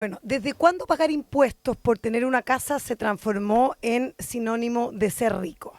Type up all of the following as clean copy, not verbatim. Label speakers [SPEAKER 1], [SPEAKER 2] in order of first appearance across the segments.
[SPEAKER 1] Bueno, ¿desde cuándo pagar impuestos por tener una casa se transformó en sinónimo de ser rico?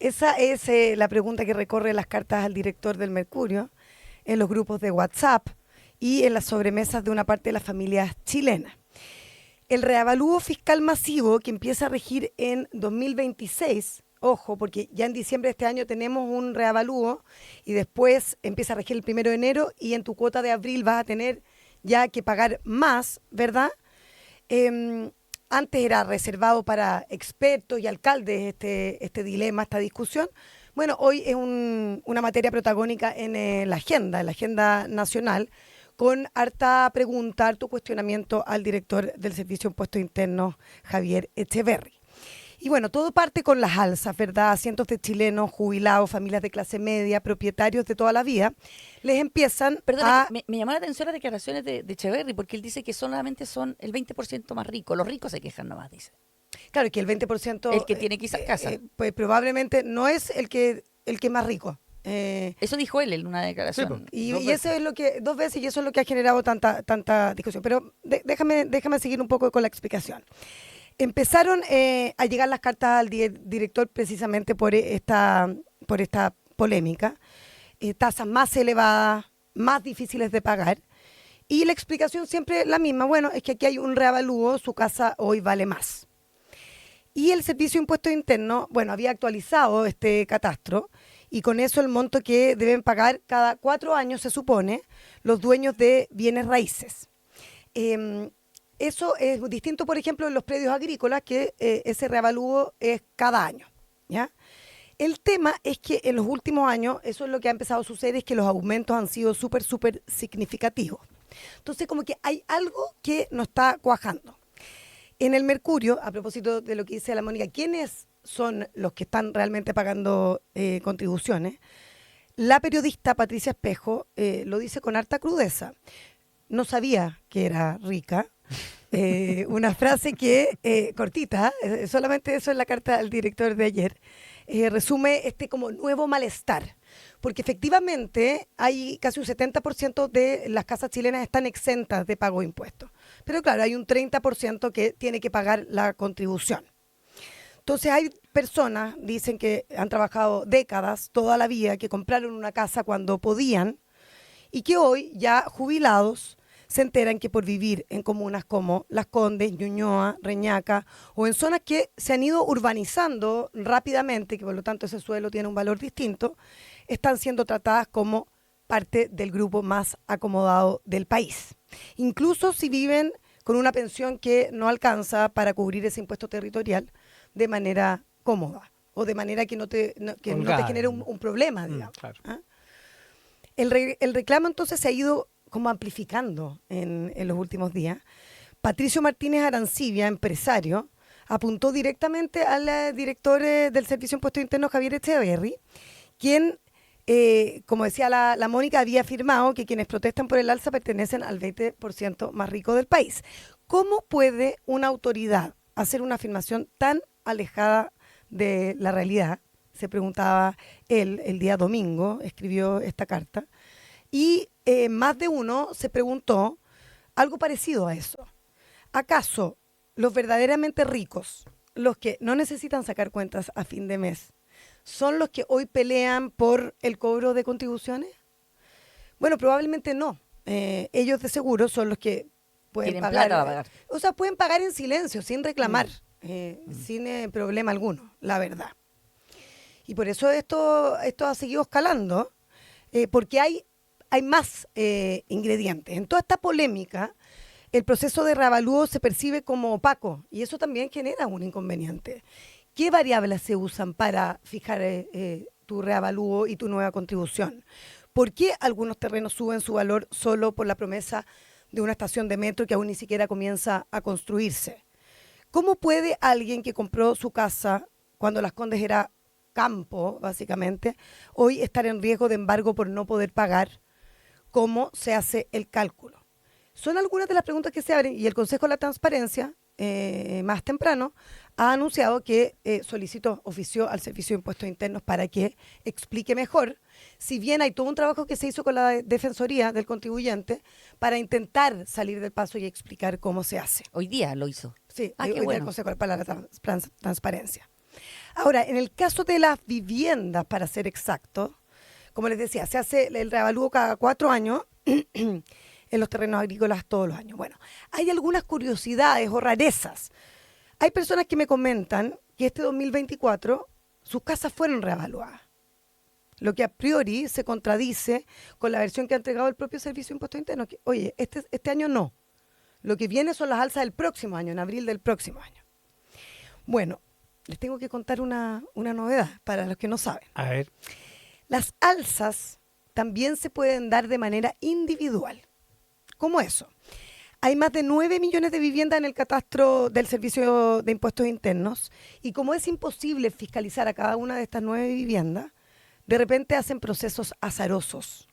[SPEAKER 1] Esa es la pregunta que recorre las cartas al director del Mercurio, en los grupos de WhatsApp y en las sobremesas de una parte de las familias chilenas. El reavalúo fiscal masivo que empieza a regir en 2026, ojo, porque ya en diciembre de este año tenemos un reavalúo y después empieza a regir el 1 de enero y en tu cuota de abril vas a tener ya que pagar más, ¿verdad? Eh, Antes era reservado para expertos y alcaldes este dilema, esta discusión. Bueno, hoy es una materia protagónica en la agenda nacional, con harta pregunta, harto cuestionamiento al director del Servicio de Impuestos Internos, Javier Echeverri. Y bueno, todo parte con las alzas, ¿verdad? Cientos de chilenos, jubilados, familias de clase media, propietarios de toda la vida, les empiezan
[SPEAKER 2] Perdona,
[SPEAKER 1] a...
[SPEAKER 2] me llamó la atención las declaraciones de Echeverry, porque él dice que solamente son el 20% más ricos. Los ricos se quejan nomás, dice.
[SPEAKER 1] Claro, que el 20%
[SPEAKER 2] El que tiene quizás casa.
[SPEAKER 1] pues probablemente no es el que es más rico.
[SPEAKER 2] Eso dijo él en una
[SPEAKER 3] Sí, pues,
[SPEAKER 2] declaración.
[SPEAKER 1] Y eso es lo que, dos veces, y eso es lo que ha generado tanta discusión. Pero déjame seguir un poco con la explicación. Empezaron a llegar las cartas al director precisamente por esta polémica, tasas más elevadas, más difíciles de pagar. Y la explicación siempre la misma. Bueno, es que aquí hay un reavalúo, su casa hoy vale más. Y el Servicio de Impuestos Internos, bueno, había actualizado este catastro y con eso el monto que deben pagar cada 4 años, se supone, los dueños de bienes raíces. Eh, Eso es distinto, por ejemplo, en los predios agrícolas, que ese reavalúo es cada año, ¿ya? El tema es que en los últimos años, eso es lo que ha empezado a suceder, es que los aumentos han sido súper significativos. Entonces, como que hay algo que no está cuajando. En el Mercurio, a propósito de lo que dice la Mónica, ¿quiénes son los que están realmente pagando contribuciones? La periodista Patricia Espejo lo dice con harta crudeza. No sabía que era rica. Una frase que, cortita, solamente eso en la carta al director de ayer, resume este como nuevo malestar. Porque efectivamente hay casi un 70% de las casas chilenas están exentas de pago de impuestos. Pero claro, hay un 30% que tiene que pagar la contribución. Entonces hay personas, dicen que han trabajado décadas, toda la vida, que compraron una casa cuando podían y que hoy, ya jubilados, se enteran que por vivir en comunas como Las Condes, Ñuñoa, Reñaca o en zonas que se han ido urbanizando rápidamente, que por lo tanto ese suelo tiene un valor distinto, están siendo tratadas como parte del grupo más acomodado del país. Incluso si viven con una pensión que no alcanza para cubrir ese impuesto territorial de manera cómoda o de manera que no te
[SPEAKER 3] holgada,
[SPEAKER 1] genere un problema, digamos.
[SPEAKER 3] claro.
[SPEAKER 1] ¿Ah? El reclamo entonces se ha ido como amplificando en los últimos días. Patricio Martínez Arancibia, empresario, apuntó directamente al director del Servicio de Impuestos Internos, Javier Echeverri, quien, como decía la Mónica, había afirmado que quienes protestan por el alza pertenecen al 20% más rico del país. ¿Cómo puede una autoridad hacer una afirmación tan alejada de la realidad? Se preguntaba él el día domingo, escribió esta carta. Y más de uno se preguntó algo parecido a eso. ¿Acaso los verdaderamente ricos, los que no necesitan sacar cuentas a fin de mes, son los que hoy pelean por el cobro de contribuciones? Bueno, probablemente no. Ellos de seguro son los que pueden
[SPEAKER 2] Tienen
[SPEAKER 1] pagar,
[SPEAKER 2] plata para pagar.
[SPEAKER 1] o sea, pueden pagar en silencio, sin reclamar, sin problema alguno, la verdad. Y por eso esto ha seguido escalando, porque hay más ingredientes. En toda esta polémica, el proceso de reavalúo se percibe como opaco y eso también genera un inconveniente. ¿Qué variables se usan para fijar tu reavalúo y tu nueva contribución? ¿Por qué algunos terrenos suben su valor solo por la promesa de una estación de metro que aún ni siquiera comienza a construirse? ¿Cómo puede alguien que compró su casa cuando Las Condes era campo, básicamente, hoy estar en riesgo de embargo por no poder pagar? ¿Cómo se hace el cálculo? Son algunas de las preguntas que se abren y el Consejo de la Transparencia más temprano, ha anunciado que ofició al Servicio de Impuestos Internos para que explique mejor, si bien hay todo un trabajo que se hizo con la Defensoría del Contribuyente para intentar salir del paso y explicar cómo se hace.
[SPEAKER 2] Hoy día lo hizo.
[SPEAKER 1] Sí,
[SPEAKER 2] qué
[SPEAKER 1] hoy día
[SPEAKER 2] bueno.
[SPEAKER 1] el Consejo para la Transparencia. Ahora, en el caso de las viviendas, para ser exacto, como les decía, se hace el reavalúo cada 4 años en los terrenos agrícolas todos los años. Bueno, hay algunas curiosidades o rarezas. Hay personas que me comentan que este 2024 sus casas fueron reevaluadas, lo que a priori se contradice con la versión que ha entregado el propio Servicio de Impuestos Internos. Que, oye, este año no. Lo que viene son las alzas del próximo año, en abril del próximo año. Bueno, les tengo que contar una novedad para los que no saben.
[SPEAKER 3] A ver.
[SPEAKER 1] Las alzas también se pueden dar de manera individual. ¿Cómo eso? Hay más de 9 millones de viviendas en el catastro del Servicio de Impuestos Internos y como es imposible fiscalizar a cada una de estas 9 viviendas, de repente hacen procesos azarosos.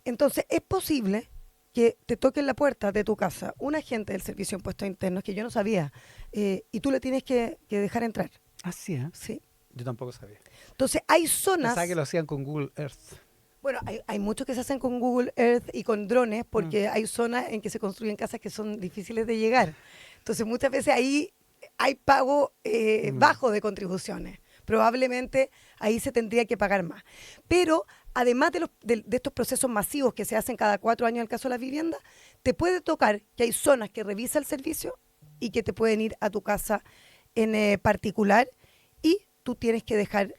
[SPEAKER 1] Entonces, es posible que te toque en la puerta de tu casa un agente del Servicio de Impuestos Internos que yo no sabía y tú le tienes que dejar entrar.
[SPEAKER 3] Ah, sí, ¿eh?
[SPEAKER 1] Sí.
[SPEAKER 3] Yo tampoco sabía.
[SPEAKER 1] Entonces, hay zonas...
[SPEAKER 3] Pensaba que lo hacían con Google Earth.
[SPEAKER 1] Bueno, hay muchos que se hacen con Google Earth y con drones porque hay zonas en que se construyen casas que son difíciles de llegar. Entonces, muchas veces ahí hay pago bajo de contribuciones. Probablemente ahí se tendría que pagar más. Pero además de estos procesos masivos que se hacen cada 4 años en el caso de las viviendas, te puede tocar que hay zonas que revisa el servicio y que te pueden ir a tu casa en particular y tú tienes que dejar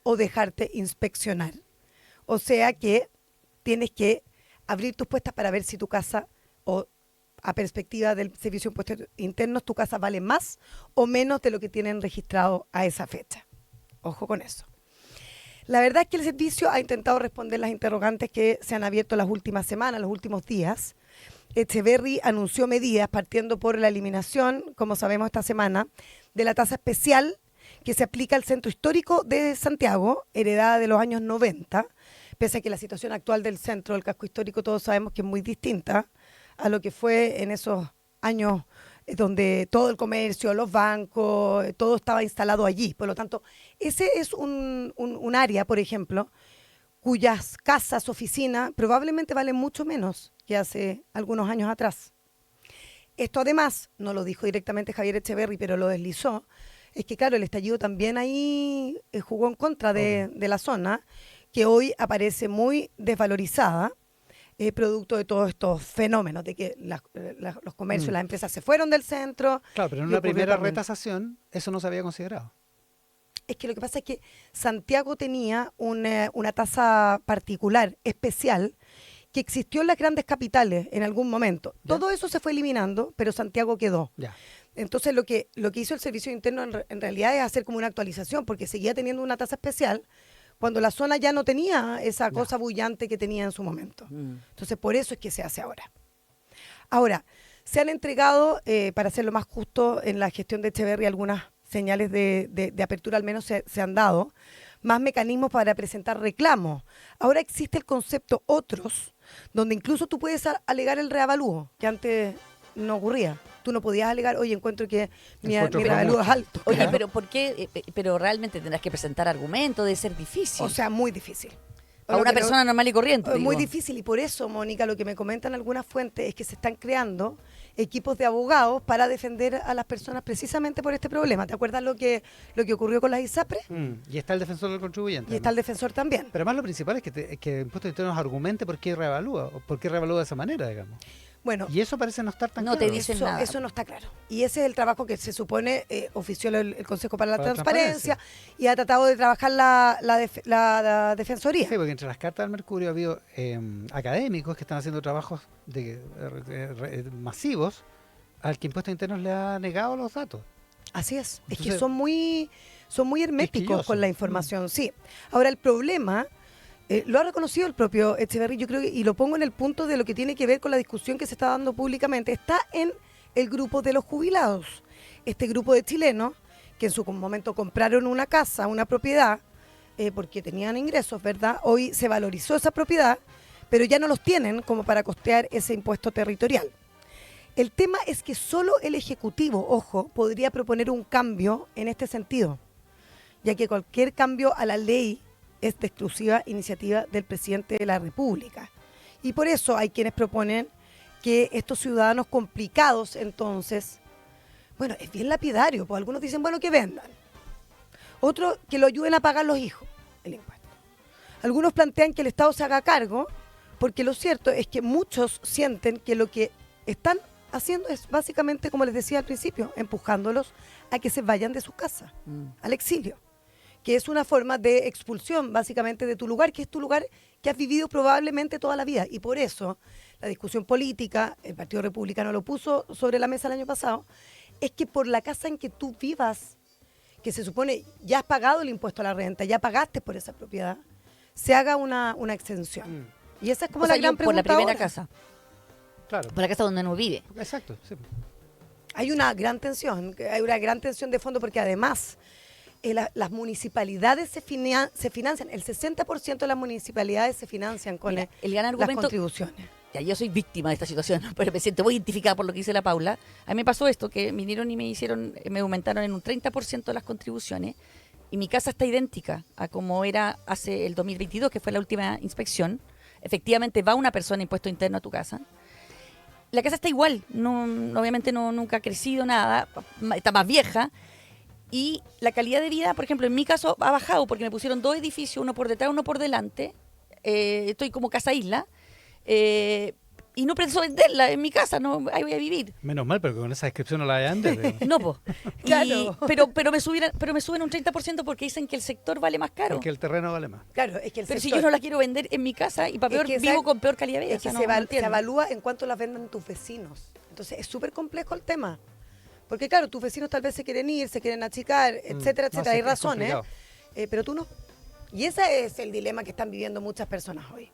[SPEAKER 1] o dejarte inspeccionar. O sea que tienes que abrir tus puertas para ver si tu casa, o a perspectiva del Servicio de Impuestos Internos, tu casa vale más o menos de lo que tienen registrado a esa fecha. Ojo con eso. La verdad es que el servicio ha intentado responder las interrogantes que se han abierto las últimas semanas, los últimos días. Echeverry anunció medidas partiendo por la eliminación, como sabemos esta semana, de la tasa especial que se aplica al centro histórico de Santiago, heredada de los años 90, pese a que la situación actual del centro, del casco histórico, todos sabemos que es muy distinta a lo que fue en esos años donde todo el comercio, los bancos, todo estaba instalado allí. Por lo tanto, ese es un área, por ejemplo, cuyas casas, oficinas, probablemente valen mucho menos que hace algunos años atrás. Esto además, no lo dijo directamente Javier Echeverry, pero lo deslizó, es que claro, el estallido también ahí jugó en contra de la zona, que hoy aparece muy desvalorizada, producto de todos estos fenómenos, de que los comercios, las empresas se fueron del centro.
[SPEAKER 3] Claro, pero en
[SPEAKER 1] y
[SPEAKER 3] una
[SPEAKER 1] ocurrió
[SPEAKER 3] primera
[SPEAKER 1] también.
[SPEAKER 3] retasación eso no se había considerado.
[SPEAKER 1] Es que lo que pasa es que Santiago tenía una tasa particular, especial, que existió en las grandes capitales en algún momento.
[SPEAKER 3] ¿Ya?
[SPEAKER 1] Todo eso se fue eliminando, pero Santiago quedó.
[SPEAKER 3] Ya.
[SPEAKER 1] Entonces lo que hizo el Servicio Interno en realidad es hacer como una actualización, porque seguía teniendo una tasa especial cuando la zona ya no tenía esa cosa bullante que tenía en su momento. Entonces por eso es que se hace ahora. Ahora, se han entregado, para hacerlo más justo, en la gestión de Echeverry algunas señales de apertura, al menos se han dado, más mecanismos para presentar reclamos. Ahora existe el concepto otros, donde incluso tú puedes alegar el reavalúo, que antes no ocurría. Tú no podías alegar, oye, encuentro que mi reavalúo es alto.
[SPEAKER 2] Oye,
[SPEAKER 3] Claro.
[SPEAKER 2] pero ¿por qué? Pero realmente tendrás que presentar argumentos, debe ser difícil.
[SPEAKER 1] O sea, muy difícil.
[SPEAKER 2] a
[SPEAKER 1] Lo
[SPEAKER 2] una
[SPEAKER 1] que no-
[SPEAKER 2] persona normal y corriente.
[SPEAKER 1] Es muy
[SPEAKER 2] digo.
[SPEAKER 1] difícil y por eso, Mónica, lo que me comentan algunas fuentes es que se están creando equipos de abogados para defender a las personas precisamente por este problema. ¿Te acuerdas lo que ocurrió con las ISAPRES?
[SPEAKER 3] Y está el defensor del contribuyente.
[SPEAKER 1] Y está el defensor también.
[SPEAKER 3] Pero más lo principal es que Impuestos Internos argumente por qué reevalúa, o por qué reevalúa de esa manera, digamos.
[SPEAKER 1] Bueno,
[SPEAKER 3] Y eso parece no estar tan
[SPEAKER 2] No te
[SPEAKER 3] claro.
[SPEAKER 2] dicen nada.
[SPEAKER 1] eso no está claro. Y ese es el trabajo que se supone ofició el Consejo para la
[SPEAKER 3] Para la
[SPEAKER 1] Transparencia y ha tratado de trabajar la Defensoría.
[SPEAKER 3] Sí, porque entre las cartas del Mercurio ha habido académicos que están haciendo trabajos masivos al que Impuestos Internos le ha negado los datos.
[SPEAKER 1] Así es. Es que
[SPEAKER 3] Entonces,
[SPEAKER 1] son muy herméticos
[SPEAKER 3] quisquillosos.
[SPEAKER 1] con la información, sí. Ahora, el problema lo ha reconocido el propio Echeverry, yo creo, y lo pongo en el punto de lo que tiene que ver con la discusión que se está dando públicamente. Está en el grupo de los jubilados. Este grupo de chilenos que en su momento compraron una casa, una propiedad, porque tenían ingresos, ¿verdad? Hoy se valorizó esa propiedad, pero ya no los tienen como para costear ese impuesto territorial. El tema es que solo el Ejecutivo, ojo, podría proponer un cambio en este sentido, ya que cualquier cambio a la ley es de exclusiva iniciativa del presidente de la República. Y por eso hay quienes proponen que estos ciudadanos complicados, entonces, bueno, es bien lapidario, pues algunos dicen, bueno, que vendan. Otros, que lo ayuden a pagar los hijos, el impuesto. Algunos plantean que el Estado se haga cargo, porque lo cierto es que muchos sienten que lo que están haciendo es básicamente, como les decía al principio, empujándolos a que se vayan de su casa, al exilio, que es una forma de expulsión básicamente de tu lugar, que es tu lugar que has vivido probablemente toda la vida. Y por eso la discusión política, el Partido Republicano lo puso sobre la mesa el año pasado, es que por la casa en que tú vivas, que se supone ya has pagado el impuesto a la renta, ya pagaste por esa propiedad, se haga una exención. Y esa es como
[SPEAKER 2] O sea,
[SPEAKER 1] la gran
[SPEAKER 2] yo por
[SPEAKER 1] pregunta
[SPEAKER 2] la primera
[SPEAKER 1] ahora.
[SPEAKER 2] casa,
[SPEAKER 3] Claro.
[SPEAKER 2] por la casa donde uno vive.
[SPEAKER 3] Exacto, sí.
[SPEAKER 1] Hay una gran tensión de fondo porque además las municipalidades se financian, el 60% de las municipalidades se financian con
[SPEAKER 2] Mira, el gran
[SPEAKER 1] las
[SPEAKER 2] argumento,
[SPEAKER 1] contribuciones.
[SPEAKER 2] ya yo soy víctima de esta situación, pero me siento muy identificada por lo que dice la Paula. A mí me pasó esto, que vinieron y me aumentaron en un 30% las contribuciones y mi casa está idéntica a como era hace el 2022, que fue la última inspección. Efectivamente va una persona impuesto interno a tu casa. La casa está igual, obviamente nunca ha crecido nada, está más vieja. Y la calidad de vida, por ejemplo, en mi caso ha bajado porque me pusieron 2 edificios, uno por detrás, uno por delante. Estoy como casa isla. Y no pienso venderla en mi casa, no, ahí voy a vivir.
[SPEAKER 3] Menos mal, pero con esa descripción no la hay antes.
[SPEAKER 2] No, pues.
[SPEAKER 1] Claro.
[SPEAKER 2] Pero me suben un 30% porque dicen que el sector vale más caro.
[SPEAKER 3] Porque el terreno vale más.
[SPEAKER 1] Claro, es que el
[SPEAKER 2] Pero si
[SPEAKER 1] sector-
[SPEAKER 2] yo no la quiero vender en mi casa y para
[SPEAKER 1] Es
[SPEAKER 2] peor
[SPEAKER 1] que
[SPEAKER 2] vivo
[SPEAKER 1] ¿sabes?
[SPEAKER 2] con peor calidad de vida.
[SPEAKER 1] es que
[SPEAKER 2] o sea,
[SPEAKER 1] se,
[SPEAKER 2] no
[SPEAKER 1] se
[SPEAKER 2] entiendo.
[SPEAKER 1] evalúa en cuánto las venden tus vecinos. Entonces es súper complejo el tema. Porque claro, tus vecinos tal vez se quieren ir, se quieren achicar, etcétera,
[SPEAKER 3] No,
[SPEAKER 1] etcétera.
[SPEAKER 3] sí,
[SPEAKER 1] Hay
[SPEAKER 3] es
[SPEAKER 1] razones,
[SPEAKER 3] complicado.
[SPEAKER 1] pero tú no. Y ese es el dilema que están viviendo muchas personas hoy.